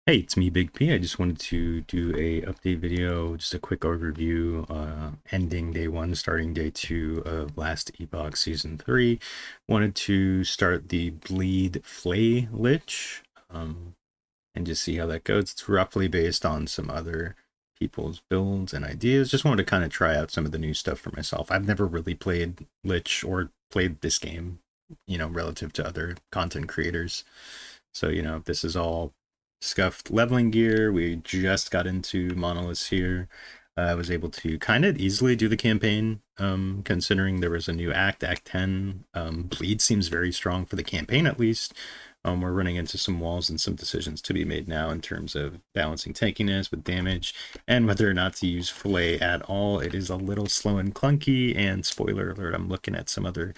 Hey, it's me, Big P. I just wanted to do a update video, just a quick overview, ending day one, starting day two of last Epoch Season 3. Wanted to start the Bleed Flay Lich, and just see how that goes. It's roughly based on some other people's builds and ideas. Just wanted to kind of try out some of the new stuff for myself. I've never really played Lich or played this game, relative to other content creators. So, this is all scuffed leveling gear. We just got into monoliths here. I was able to kind of easily do the campaign, considering there was a new Act 10. Bleed seems very strong for the campaign, at least. We're running into some walls and some decisions to be made now in terms of balancing tankiness with damage and whether or not to use Flay at all. It is a little slow and clunky, and spoiler alert, I'm looking at some other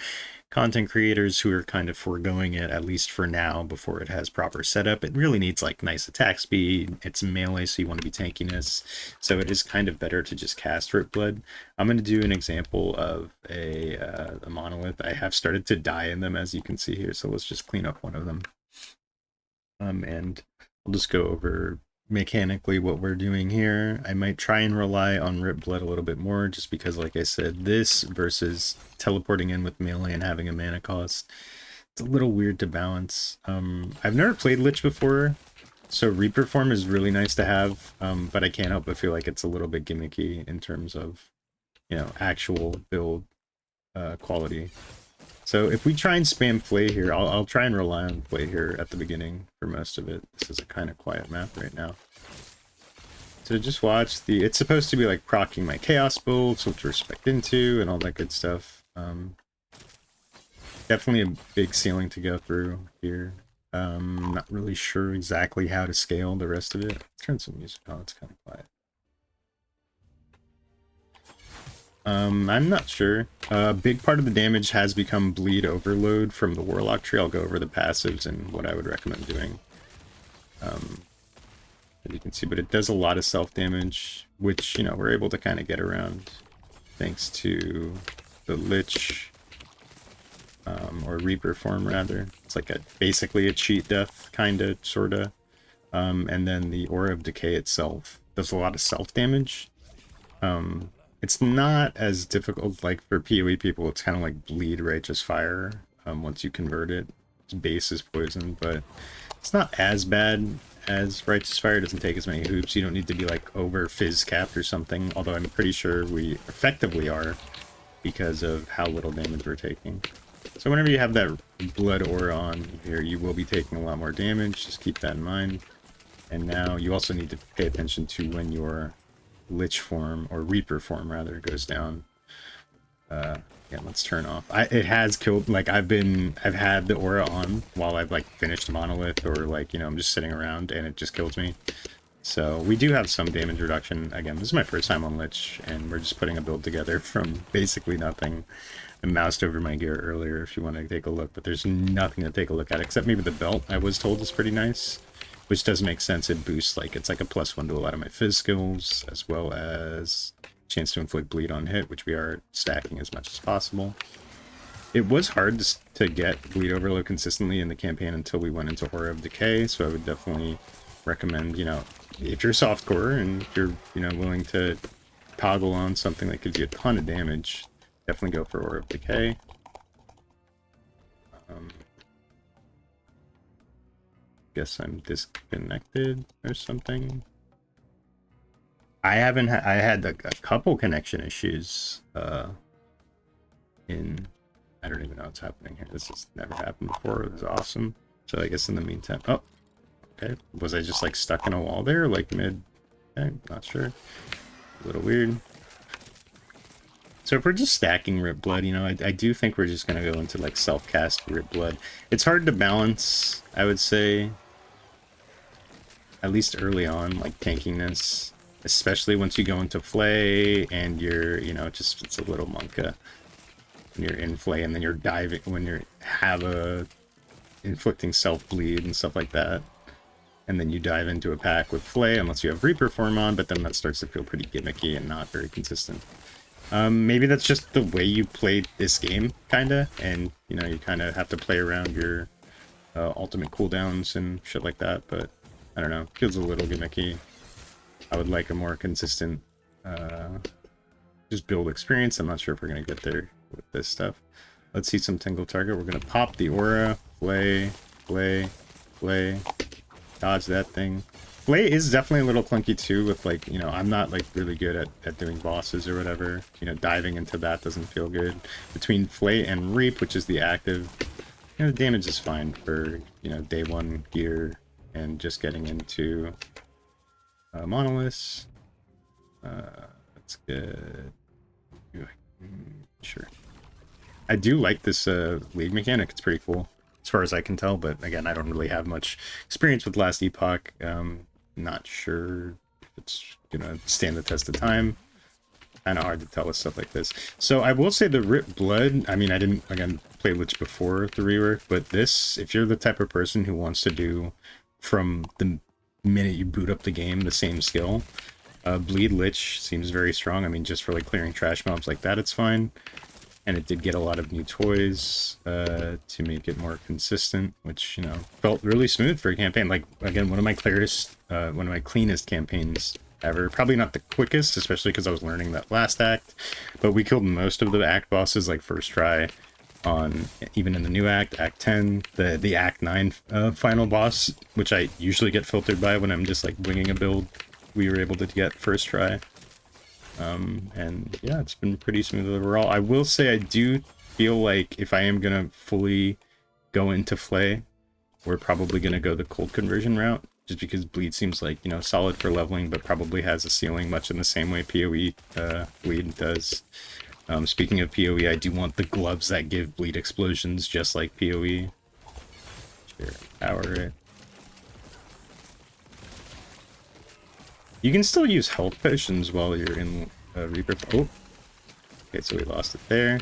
content creators who are kind of foregoing it, at least for now, before it has proper setup. It really needs like nice attack speed. It's melee, so you want to be tankiness. So it is kind of better to just cast Rip Blood. I'm going to do an example of a monolith. I have started to die in them, as you can see here, so let's just clean up one of them. And I'll just go over mechanically what we're doing here. I might try and rely on Rip Blood a little bit more, just because, like I said, this versus teleporting in with melee and having a mana cost, it's a little weird to balance. I've never played Lich before, so Reaper form is really nice to have, but I can't help but feel like it's a little bit gimmicky in terms of, actual build quality. So if we try and spam Flay here, I'll try and rely on Flay here at the beginning for most of it. This is a kind of quiet map right now. So just watch the... It's supposed to be like proccing my Chaos builds, which we're spec'd into, and all that good stuff. Definitely a big ceiling to go through here. Not really sure exactly how to scale the rest of it. Let's turn some music on, it's kind of quiet. I'm not sure. A big part of the damage has become bleed overload from the Warlock tree. I'll go over the passives and what I would recommend doing. As you can see, but it does a lot of self-damage, which, we're able to kind of get around thanks to the Lich, or Reaper form, rather. It's like basically a cheat death, kinda, sorta. And then the Aura of Decay itself does a lot of self-damage. It's not as difficult, like for PoE people, it's kind of like Bleed Righteous Fire, once you convert it. Its base is poison, but it's not as bad as Righteous Fire. It doesn't take as many hoops. You don't need to be like over fizz capped or something, although I'm pretty sure we effectively are because of how little damage we're taking. So whenever you have that blood aura on here, you will be taking a lot more damage. Just keep that in mind. And now you also need to pay attention to when your Lich form, or Reaper form rather, goes down. Yeah, let's turn off. It has killed, like, I've had the aura on while I've like finished monolith, or like, I'm just sitting around and it just kills me. So we do have some damage reduction. Again, this is my first time on Lich, and we're just putting a build together from basically nothing. I moused over my gear earlier if you want to take a look, but there's nothing to take a look at except maybe the belt. I was told is pretty nice, which does make sense. It boosts, like, it's like a +1 to a lot of my fizz skills, as well as chance to inflict bleed on hit, which we are stacking as much as possible. It was hard to get bleed overload consistently in the campaign until we went into Aura of Decay, so I would definitely recommend, if you're softcore and you're, willing to toggle on something that gives you a ton of damage, definitely go for Aura of Decay. Guess I'm disconnected or something. I haven't I had a couple connection issues in... I don't even know what's happening here. This has never happened before. It was awesome. So I guess in the meantime... Oh, okay. Was I just like stuck in a wall there, like mid? Okay, not sure. A little weird. So if we're just stacking Rip Blood, I do think we're just going to go into like self-cast Rip Blood. It's hard to balance, I would say, at least early on, like tankiness, especially once you go into Flay and you're, it's a little monka when you're in Flay, and then you're diving when you have a inflicting self-bleed and stuff like that. And then you dive into a pack with Flay, unless you have Reaper form on, but then that starts to feel pretty gimmicky and not very consistent. Maybe that's just the way you play this game, kinda, and, you kind of have to play around your ultimate cooldowns and shit like that, but I don't know, feels a little gimmicky. I would like a more consistent just build experience. I'm not sure if we're going to get there with this stuff. Let's see some Tingle Target. We're going to pop the aura, Flay, dodge that thing. Flay is definitely a little clunky too with, like, you know, I'm not like really good at doing bosses or whatever. You know, diving into that doesn't feel good. Between Flay and Reap, which is the active, you know, the damage is fine for, you know, day one gear and just getting into Monoliths. That's good. Sure. I do like this league mechanic. It's pretty cool as far as I can tell, but again, I don't really have much experience with last Epoch. Not sure if it's gonna stand the test of time. Kind of hard to tell with stuff like this. So I will say the Rip Blood, I mean, I didn't, again, play Lich before the rework, but this, if you're the type of person who wants to do from the minute you boot up the game the same skill, Bleed Lich seems very strong. I mean, just for like clearing trash mobs like that, it's fine. And it did get a lot of new toys to make it more consistent, which, you know, felt really smooth for a campaign. Like, again, one of my cleanest campaigns ever. Probably not the quickest, especially because I was learning that last act. But we killed most of the act bosses like first try on, even in the new act, Act 10, the Act 9 final boss, which I usually get filtered by when I'm just like winging a build. We were able to get first try. And yeah, it's been pretty smooth overall. I will say I do feel like if I am gonna fully go into Flay, we're probably gonna go the cold conversion route, just because Bleed seems like, you know, solid for leveling, but probably has a ceiling much in the same way PoE Bleed does. Speaking of PoE, I do want the gloves that give Bleed explosions just like PoE. Sure, power it. You can still use health potions while you're in Reaper. Oh, okay, so we lost it there.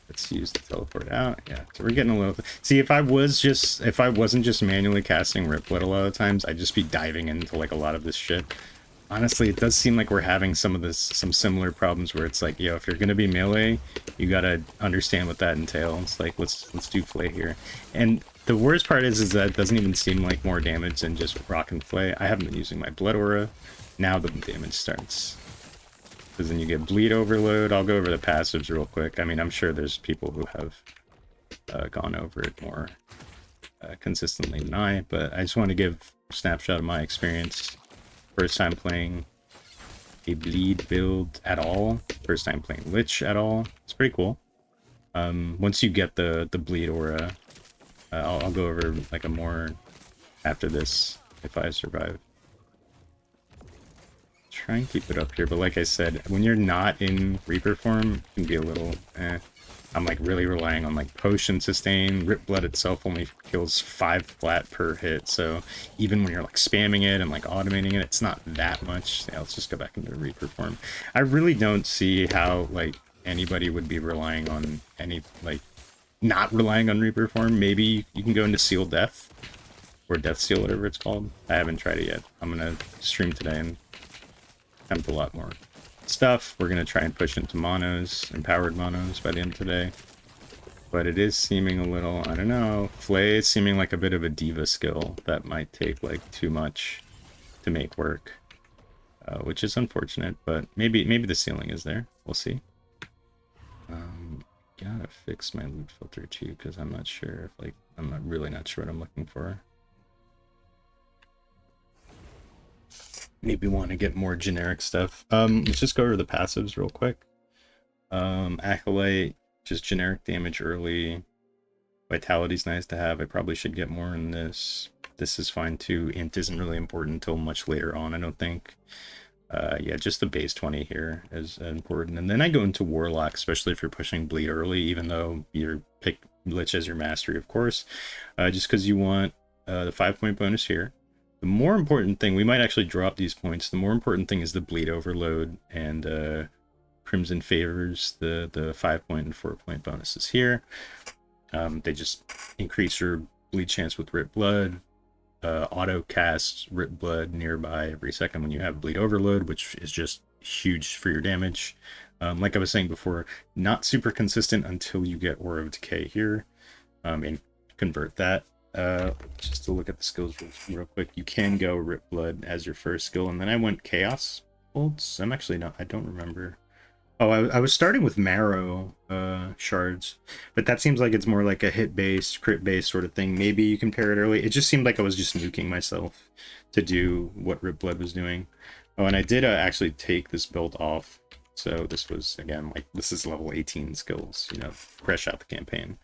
Let's use the teleport out. Yeah, so we're getting a little. See, if I wasn't just manually casting Rip Blood a lot of times, I'd just be diving into like a lot of this shit. Honestly, it does seem like we're having some similar problems where it's like, yo, if you're gonna be melee, you gotta understand what that entails. Like, let's do Flay here. And the worst part is that it doesn't even seem like more damage than just rock and Flay. I haven't been using my blood aura. Now the damage starts. Because then you get bleed overload. I'll go over the passives real quick. I mean, I'm sure there's people who have gone over it more consistently than I, but I just want to give a snapshot of my experience. First time playing a bleed build at all. First time playing Lich at all. It's pretty cool. Once you get the bleed aura, I'll go over like a more after this if I survive. Try and keep it up here, but like I said, when you're not in Reaper form, it can be a little I'm like really relying on like potion sustain. Rip Blood itself only kills 5 flat per hit, so even when you're like spamming it and like automating it, it's not that much. Yeah, let's just go back into Reaper form. I really don't see how like anybody would be relying on any like not relying on Reaper form. Maybe you can go into Seal Death or Death Seal, whatever it's called. I haven't tried it yet. I'm gonna stream today and attempt a lot more stuff. We're gonna try and push into monos, empowered monos by the end of today. But it is seeming a little, I don't know, Flay is seeming like a bit of a diva skill that might take like too much to make work, which is unfortunate. But maybe the ceiling is there. We'll see. Gotta fix my loot filter too, because I'm not sure if like really not sure what I'm looking for. Maybe want to get more generic stuff. Let's just go over the passives real quick. Acolyte, just generic damage early. Vitality's nice to have. I probably should get more in this. This is fine too. Int isn't really important until much later on, I don't think. Yeah, just the base 20 here is important. And then I go into Warlock, especially if you're pushing bleed early, even though you're pick Lich as your mastery, of course. Just because you want the 5-point bonus here. The more important thing, we might actually drop these points. The more important thing is the bleed overload, and Crimson favors the 5-point and 4-point bonuses here. They just increase your bleed chance with Rip Blood. Auto cast Rip Blood nearby every second when you have bleed overload, which is just huge for your damage. Like I was saying before, not super consistent until you get Aura of Decay here, and convert that. just to look at the skills real quick, you can go Rip Blood as your first skill, and then I went Chaos Bolts. I'm actually not, I don't remember. Oh, I was starting with Marrow shards, but that seems like it's more like a hit-based, crit-based sort of thing. Maybe you can pair it early. It just seemed like I was just nuking myself to do what Rip Blood was doing. Oh, and I did actually take this build off. So this was, again, like, this is level 18 skills, you know, fresh out the campaign.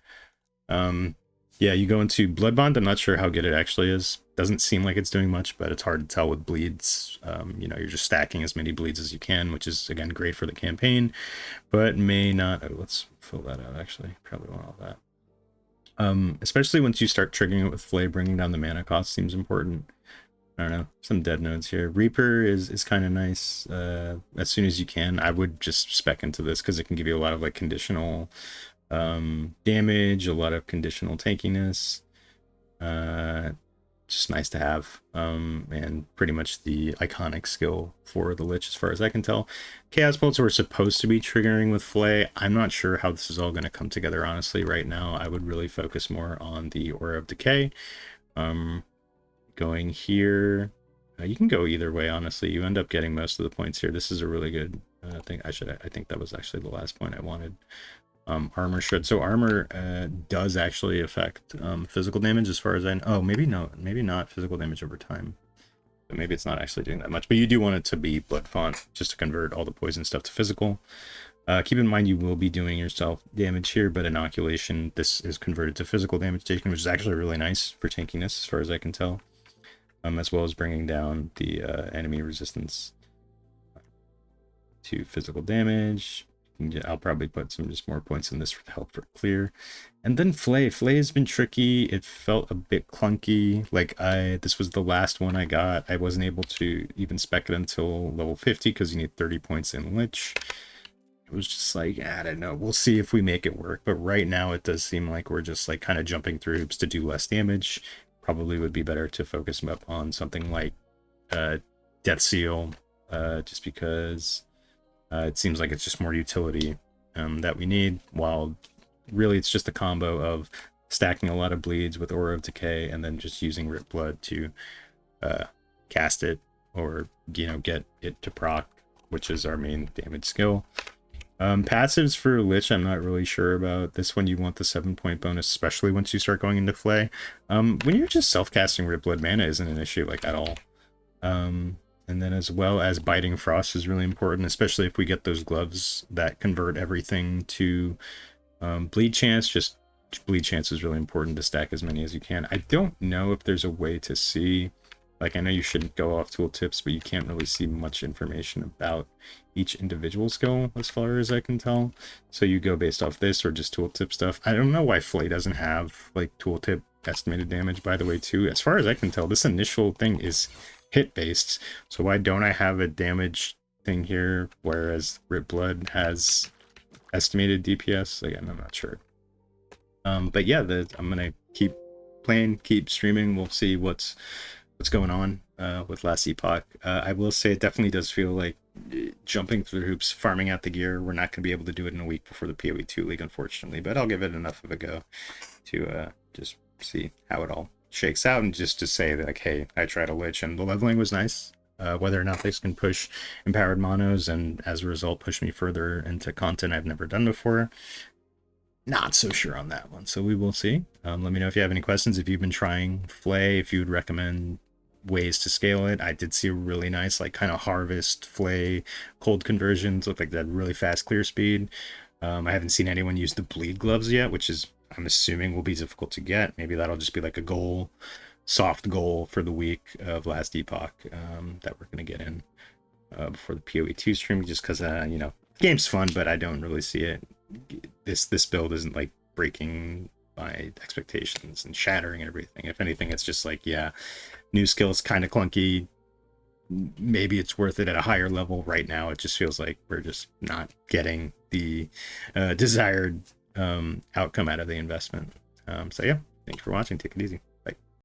Yeah, you go into Blood Bond. I'm not sure how good it actually is. Doesn't seem like it's doing much, but it's hard to tell with bleeds. You know, you're just stacking as many bleeds as you can, which is, again, great for the campaign, but may not... Oh, let's fill that out, actually. Probably want all that. Especially once you start triggering it with Flay, bringing down the mana cost seems important. I don't know, some dead nodes here. Reaper is kind of nice. As soon as you can, I would just spec into this because it can give you a lot of like conditional damage, a lot of conditional tankiness. Just nice to have, and pretty much the iconic skill for the Lich as far as I can tell. Chaos Bolts were supposed to be triggering with Flay. I'm not sure how this is all going to come together, honestly, right now. I would really focus more on the Aura of Decay. Going here, you can go either way, honestly. You end up getting most of the points here. This is a really good thing. I think that was actually the last point I wanted. Armor shred. So armor does actually affect physical damage as far as I know. Oh, maybe not physical damage over time. But maybe it's not actually doing that much. But you do want it to be blood font just to convert all the poison stuff to physical. Keep in mind you will be doing yourself damage here, but inoculation, this is converted to physical damage taken, which is actually really nice for tankiness as far as I can tell. As well as bringing down the enemy resistance to physical damage. I'll probably put some just more points in this to help for clear. And then Flay. Flay has been tricky. It felt a bit clunky. Like this was the last one I got. I wasn't able to even spec it until level 50 because you need 30 points in Lich. It was just like, I don't know. We'll see if we make it work. But right now it does seem like we're just like kind of jumping through hoops to do less damage. Probably would be better to focus up on something like Death Seal, just because it seems like it's just more utility that we need, while really it's just a combo of stacking a lot of bleeds with Aura of Decay and then just using Rip Blood to cast it, or, you know, get it to proc, which is our main damage skill. Passives for Lich, I'm not really sure about. This one, you want the 7-point bonus, especially once you start going into Flay. When you're just self-casting Rip Blood, mana isn't an issue, like, at all. And then as well as Biting Frost is really important, especially if we get those gloves that convert everything to bleed chance. Just bleed chance is really important to stack as many as you can. I don't know if there's a way to see... Like, I know you shouldn't go off tooltips, but you can't really see much information about each individual skill as far as I can tell. So you go based off this or just tooltip stuff. I don't know why Flay doesn't have, like, tooltip estimated damage, by the way, too. As far as I can tell, this initial thing is hit-based. So why don't I have a damage thing here, whereas Rip Blood has estimated DPS? Again, I'm not sure. But yeah, I'm going to keep playing, keep streaming. We'll see what's going on with last Epoch. I will say it definitely does feel like jumping through hoops, farming out the gear. We're not going to be able to do it in a week before the PoE 2 League, unfortunately, but I'll give it enough of a go to just see how it all shakes out, and just to say that, like, hey, I tried a Lich and the leveling was nice. Whether or not this can push empowered monos and as a result push me further into content I've never done before, not so sure on that one, so we will see. Let me know if you have any questions, if you've been trying Flay, if you would recommend ways to scale it. I did see a really nice, like, kind of harvest Flay cold conversions, look like that really fast clear speed. I haven't seen anyone use the bleed gloves yet, which is, I'm assuming, will be difficult to get. Maybe that'll just be like a goal, soft goal for the week of last Epoch that we're going to get in before the PoE 2 stream, just because, you know, game's fun, but I don't really see it. This build isn't, like, breaking my expectations and shattering everything. If anything, it's just like, yeah, new skills kind of clunky. Maybe it's worth it at a higher level. Right now, it just feels like we're just not getting the desired outcome out of the investment. So yeah, thanks for watching. Take it easy.